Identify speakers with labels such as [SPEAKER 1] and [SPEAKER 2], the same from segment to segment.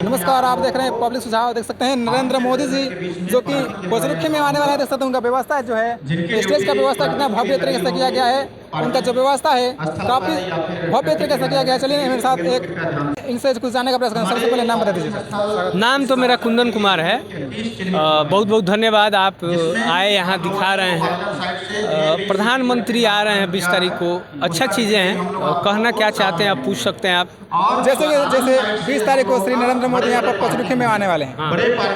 [SPEAKER 1] नमस्कार, आप देख रहे हैं पब्लिक सुझाव। देख सकते हैं नरेंद्र मोदी जी जो कि पोचरुखी में आने वाला है। देख सकते हैं उनका व्यवस्था जो है, स्टेज का व्यवस्था कितना भव्य तरीके से किया गया है। उनका जो व्यवस्था है काफ़ी भव्य तरीके से किया गया है। चलिए मेरे साथ एक इनसे कुछ जानने का प्रयास करें। सबसे पहले नाम बता दीजिए।
[SPEAKER 2] नाम तो मेरा कुंदन कुमार है। बहुत बहुत धन्यवाद, आप आए यहाँ दिखा रहे हैं। प्रधानमंत्री आ रहे हैं 20 तारीख को। अच्छा चीज़ें हैं, कहना क्या चाहते हैं आप पूछ सकते हैं आप।
[SPEAKER 1] जैसे 20 तारीख को श्री नरेंद्र मोदी यहाँ पर पोचरुखी में आने वाले हैं,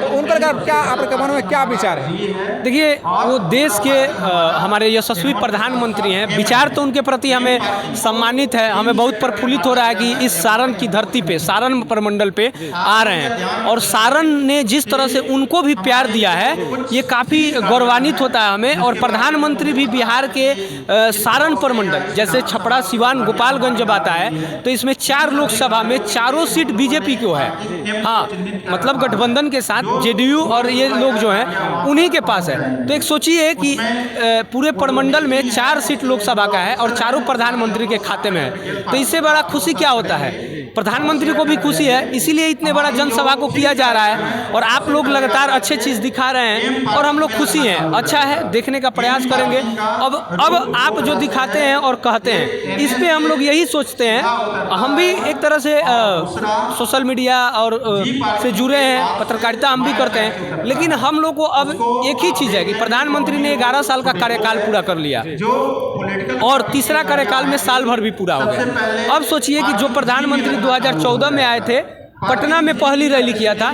[SPEAKER 1] तो उनका क्या आपके मन में क्या विचार है?
[SPEAKER 2] देखिए, वो देश के हमारे यशस्वी प्रधानमंत्री हैं। विचार तो उनके प्रति हमें सम्मानित है, हमें बहुत प्रफुल्लित हो रहा है कि इस सारण की धरती पे, सारण प्रमंडल पे आ रहे हैं। और सारण ने जिस तरह से उनको भी प्यार दिया है, ये काफ़ी गौरवान्वित होता है हमें। और प्रधानमंत्री भी बिहार के सारण प्रमंडल, जैसे छपरा, सिवान, गोपालगंज जब आता है तो इसमें 4 लोकसभा में चारों सीट बीजेपी को है। हाँ, मतलब गठबंधन के साथ जेडीयू और ये लोग जो हैं उन्हीं के पास है। तो एक सोचिए कि पूरे प्रमंडल में 4 सीट लोकसभा का है और चारों प्रधानमंत्री के खाते में है। तो इससे बड़ा खुशी क्या होता है? प्रधानमंत्री को भी खुशी है, इसीलिए इतने बड़ा जनसभा को किया जा रहा है। और आप लोग लगातार अच्छे चीज़ दिखा रहे हैं और हम लोग खुशी हैं। अच्छा है, देखने का प्रयास करेंगे। अब आप जो दिखाते हैं और कहते हैं, इस पे हम लोग यही सोचते हैं। हम भी एक तरह से सोशल मीडिया और से जुड़े हैं, पत्रकारिता हम भी करते हैं। लेकिन हम लोग को अब एक ही चीज़ है कि प्रधानमंत्री ने 11 साल का कार्यकाल पूरा कर लिया और तीसरा कार्यकाल में साल भर भी पूरा हो गया। अब सोचिए कि जो प्रधानमंत्री 2014 में आए थे, पटना में पहली रैली किया था,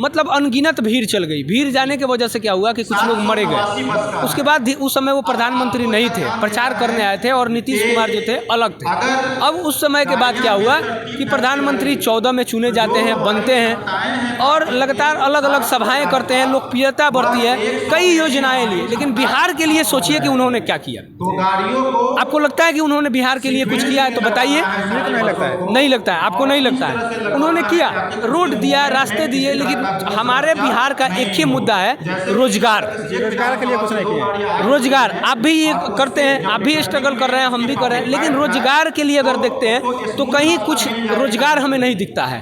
[SPEAKER 2] मतलब अनगिनत भीड़ चल गई। भीड़ जाने की वजह से क्या हुआ कि कुछ लोग मरे गए। उसके बाद उस समय वो प्रधानमंत्री नहीं थे, प्रचार करने आए थे और नीतीश कुमार जो थे अलग थे। अब उस समय के बाद क्या हुआ कि प्रधानमंत्री 14 में चुने जाते हैं, बनते हैं और लगातार अलग अलग सभाएं करते हैं, लोकप्रियता बढ़ती है, कई योजनाएं लिए। लेकिन बिहार के लिए सोचिए कि उन्होंने क्या किया। आपको लगता है कि उन्होंने बिहार के लिए कुछ किया है? तो बताइए।
[SPEAKER 1] नहीं लगता है।
[SPEAKER 2] नहीं लगता है, आपको नहीं लगता है? उन्होंने किया, रोड दिया, रास्ते दिए। लेकिन हमारे बिहार का एक ही मुद्दा है, रोजगार।
[SPEAKER 1] रोजगार के लिए कुछ नहीं किया।
[SPEAKER 2] रोजगार आप भी ये करते हैं, आप भी स्ट्रगल कर रहे हैं, हम भी कर रहे हैं। लेकिन रोजगार के लिए अगर देखते हैं तो कहीं कुछ रोजगार हमें नहीं दिखता है।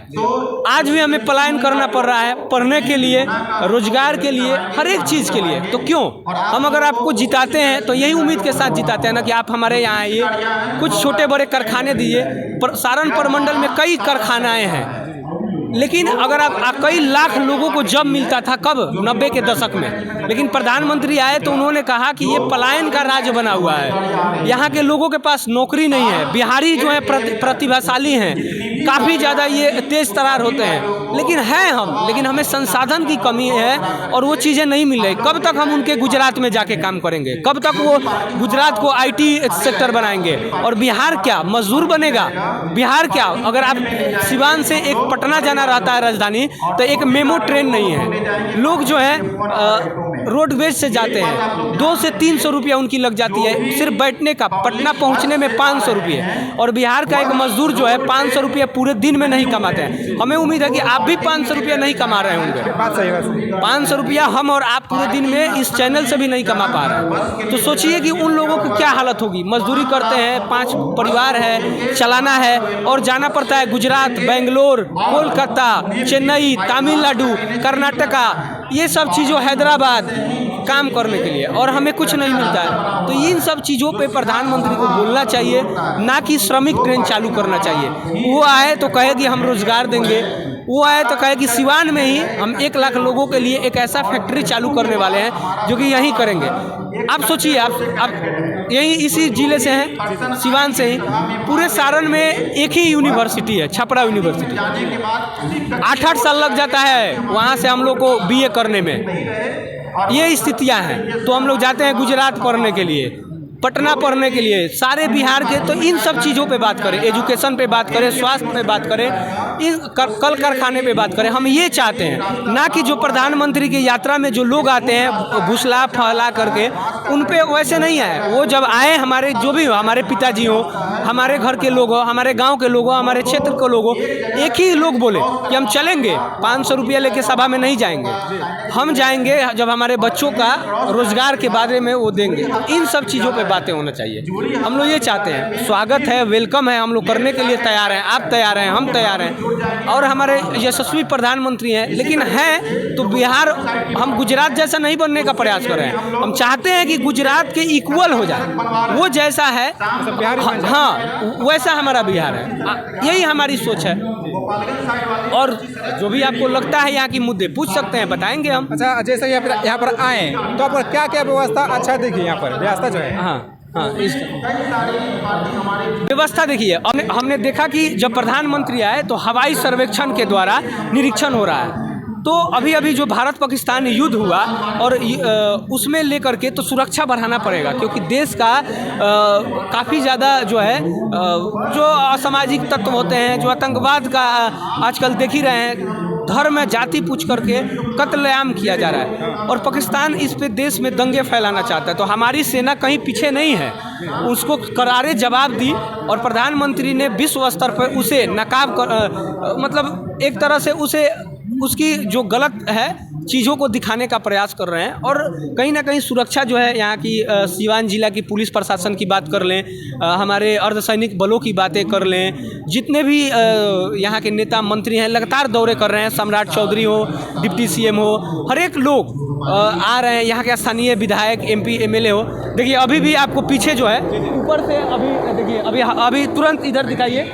[SPEAKER 2] आज भी हमें पलायन करना पड़ रहा है, पढ़ने के लिए, रोजगार के लिए, हर एक चीज़ के लिए। तो क्यों हम अगर आपको जिताते हैं तो यही उम्मीद के साथ जिताते हैं ना कि आप हमारे यहाँ आइए, कुछ छोटे बड़े कारखाने दिए। सारण प्रमंडल में कई कारखानाएँ हैं, लेकिन अगर आप कई लाख लोगों को जॉब मिलता था कब? 90 के दशक में। लेकिन प्रधानमंत्री आए तो उन्होंने कहा कि ये पलायन का राज्य बना हुआ है, यहाँ के लोगों के पास नौकरी नहीं है। बिहारी जो है प्रतिभाशाली हैं, काफ़ी ज़्यादा ये तेज तरार होते हैं, लेकिन हैं हम, लेकिन हमें संसाधन की कमी है और वो चीज़ें नहीं मिल रही। कब तक हम उनके गुजरात में जाके काम करेंगे? कब तक वो गुजरात को IT सेक्टर बनाएंगे और बिहार क्या मजदूर बनेगा? बिहार क्या, अगर आप सिवान से एक पटना जाना रहता है राजधानी, तो एक मेमो ट्रेन नहीं है। लोग जो है रोडवेज से जाते हैं, 200 से 300 रुपया उनकी लग जाती है सिर्फ बैठने का। पटना पहुंचने में 500 रुपये। और बिहार का एक मजदूर जो है 500 रुपया पूरे दिन में नहीं कमाते हैं। हमें उम्मीद है कि आप भी 500 रुपया नहीं कमा रहे होंगे। 500 रुपया हम और आप पूरे दिन में इस चैनल से भी नहीं कमा पा रहे हैं। तो सोचिए कि उन लोगों को क्या हालत होगी। मजदूरी करते हैं, 5 परिवार है, चलाना है और जाना पड़ता है गुजरात, बेंगलोर, कोलकाता, चेन्नई, तमिलनाडु, कर्नाटका, ये सब चीज़ों, हैदराबाद काम करने के लिए, और हमें कुछ नहीं मिलता है। तो इन सब चीज़ों पे प्रधानमंत्री को बोलना चाहिए, ना कि श्रमिक ट्रेन चालू करना चाहिए। वो आए तो कहे कि हम रोजगार देंगे, वो आए तो कहे कि सिवान में ही हम 1 लाख लोगों के लिए एक ऐसा फैक्ट्री चालू करने वाले हैं जो कि यहीं करेंगे। आप सोचिए, आप यहीं इसी जिले से हैं, सिवान से ही। पूरे सारण में एक ही यूनिवर्सिटी है, छपरा यूनिवर्सिटी। 8-8 साल लग जाता है वहाँ से हम लोग को BA करने में। ये स्थितियाँ हैं। तो हम लोग जाते हैं गुजरात पढ़ने के लिए, पटना पढ़ने के लिए, सारे बिहार के। तो इन सब चीज़ों पे बात करें, एजुकेशन पे बात करें, स्वास्थ्य पे बात करें, इन कल कारखाने पे बात करें। हम ये चाहते हैं, ना कि जो प्रधानमंत्री की यात्रा में जो लोग आते हैं घुसला फहला करके, उन पे वैसे नहीं आए। वो जब आए, हमारे जो भी हो, हमारे पिताजी हो, हमारे घर के लोग हो, हमारे गाँव के लोग हो, हमारे क्षेत्र के लोग हो, एक ही लोग बोले कि हम चलेंगे, 500 रुपया लेके सभा में नहीं जाएंगे, हम जाएंगे जब हमारे बच्चों का रोजगार के बारे में वो देंगे। इन सब चीज़ों पर बातें होना चाहिए। हम लोग ये चाहते हैं, स्वागत है, वेलकम है, हम लोग करने के लिए तैयार हैं, आप तैयार हैं, हम तैयार हैं, और हमारे यशस्वी प्रधानमंत्री हैं। लेकिन हैं तो बिहार, हम गुजरात जैसा नहीं बनने का प्रयास कर रहे हैं। हम चाहते हैं कि गुजरात के इक्वल हो जाए, वो जैसा है हाँ वैसा हमारा बिहार है। यही हमारी सोच है। और जो भी आपको लगता है यहाँ की मुद्दे पूछ सकते हैं, बताएंगे हम।
[SPEAKER 1] अच्छा, जैसे यहाँ पर आए तो आपको क्या क्या व्यवस्था अच्छा दिखी? यहाँ पर व्यवस्था जो है,
[SPEAKER 2] हाँ इस व्यवस्था देखिए, हमने देखा कि जब प्रधानमंत्री आए तो हवाई सर्वेक्षण के द्वारा निरीक्षण हो रहा है। तो अभी जो भारत पाकिस्तान युद्ध हुआ और उसमें लेकर के तो सुरक्षा बढ़ाना पड़ेगा, क्योंकि देश का काफ़ी ज़्यादा जो है जो असामाजिक तत्व होते हैं, जो आतंकवाद का आजकल देख ही रहे हैं, धर्म जाति पूछ करके कत्लेआम किया जा रहा है, और पाकिस्तान इस पे देश में दंगे फैलाना चाहता है। तो हमारी सेना कहीं पीछे नहीं है, उसको करारे जवाब दी, और प्रधानमंत्री ने विश्व स्तर पर उसे नकाब कर मतलब एक तरह से उसे उसकी जो गलत है चीज़ों को दिखाने का प्रयास कर रहे हैं। और कहीं ना कहीं सुरक्षा जो है यहाँ की सीवान जिला की पुलिस प्रशासन की बात कर लें, हमारे अर्धसैनिक बलों की बातें कर लें, जितने भी यहाँ के नेता मंत्री हैं लगातार दौरे कर रहे हैं, सम्राट चौधरी हो, डिप्टी सीएम हो, हर एक लोग आ रहे हैं, यहाँ के स्थानीय विधायक एमपी एमएलए हो। देखिए अभी भी आपको पीछे जो है ऊपर से अभी देखिए अभी तुरंत इधर दिखाइए,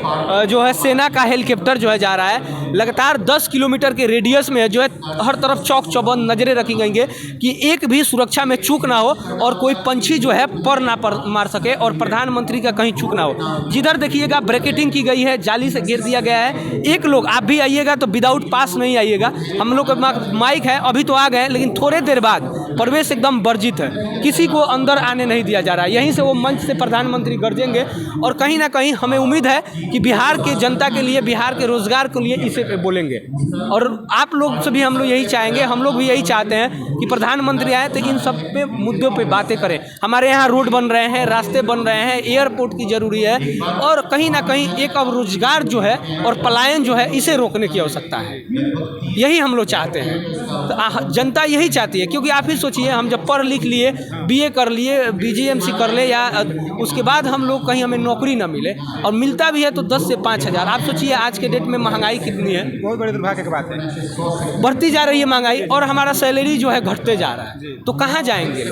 [SPEAKER 2] जो है सेना का हेलीकॉप्टर जो है जा रहा है, लगातार 10 किलोमीटर के रेडियस में जो है हर तरफ चौक चौबंद नजरें रखी गई हैं कि एक भी सुरक्षा में चूक ना हो और कोई पंछी जो है पर ना मार सके, और प्रधानमंत्री का कहीं चूक ना हो। जिधर देखिएगा ब्रैकेटिंग की गई है, जाली से घेर दिया गया है। एक लोग आप भी आइएगा तो विदाउट पास नहीं आइएगा। हम लोग का माइक है, अभी तो आ गए, लेकिन थोड़े देर बाद प्रवेश एकदम वर्जित है, किसी को अंदर आने नहीं दिया जा रहा है। यहीं से वो मंच से प्रधानमंत्री गरजेंगे, और कहीं ना कहीं हमें उम्मीद है कि बिहार के जनता के लिए, बिहार के रोजगार के लिए इसे पे बोलेंगे। और आप लोग से भी हम लोग यही चाहेंगे, हम लोग भी यही चाहते हैं कि प्रधानमंत्री आए तो इन सब पे मुद्दों पे बातें करें। हमारे यहाँ रोड बन रहे हैं, रास्ते बन रहे हैं, एयरपोर्ट की जरूरी है, और कहीं ना कहीं एक अब रोजगार जो है और पलायन जो है इसे रोकने की आवश्यकता है। यही हम लोग चाहते हैं, तो जनता यही चाहती है। क्योंकि आप ही सोचिए, हम जब पढ़ लिख लिए, बीए कर लिए, बीजीएमसी कर ले, या उसके बाद हम लोग कहीं हमें नौकरी ना मिले, और मिलता भी है तो 10 से 5 हज़ार। आप सोचिए आज के डेट में महंगाई कितनी है,
[SPEAKER 1] बहुत बड़े दुर्भाग्य की बात है।
[SPEAKER 2] बढ़ती जा रही है महंगाई, और हमारा सैलरी जो है घटते जा रहा है। तो कहाँ जाएंगे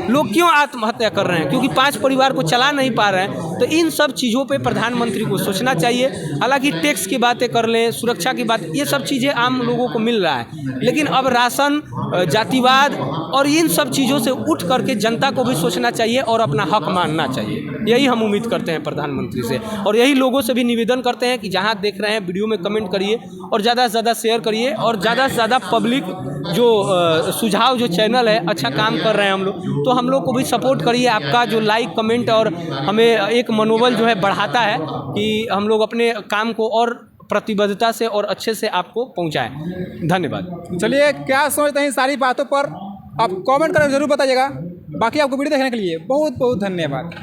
[SPEAKER 2] लोग क्यों आत्महत्या कर रहे हैं? क्योंकि 5 परिवार को चला नहीं पा रहे हैं। तो इन सब चीज़ों पे प्रधानमंत्री को सोचना चाहिए। हालांकि टैक्स की बातें कर लें, सुरक्षा की बात, ये सब चीज़ें आम लोगों को मिल रहा है, लेकिन अब राशन, जातिवाद और इन सब चीज़ों से उठ करके जनता को भी सोचना चाहिए और अपना हक मानना चाहिए। यही हम उम्मीद करते हैं प्रधानमंत्री से, और यही लोगों से भी निवेदन करते हैं कि जहाँ देख रहे हैं वीडियो में कमेंट करिए, और ज़्यादा से ज़्यादा शेयर करिए, और ज़्यादा से ज़्यादा पब्लिक जो सुझाव जो चैनल है अच्छा काम कर रहे हैं हम लोग, तो हम लोग को भी सपोर्ट करिए। आपका जो लाइक कमेंट और हमें एक मनोबल जो है बढ़ाता है कि हम लोग अपने काम को और प्रतिबद्धता से और अच्छे से आपको पहुंचाएं। धन्यवाद।
[SPEAKER 1] चलिए, क्या सोचते हैं सारी बातों पर आप कमेंट करके जरूर बताइएगा। बाकी आपको वीडियो देखने के लिए बहुत बहुत धन्यवाद।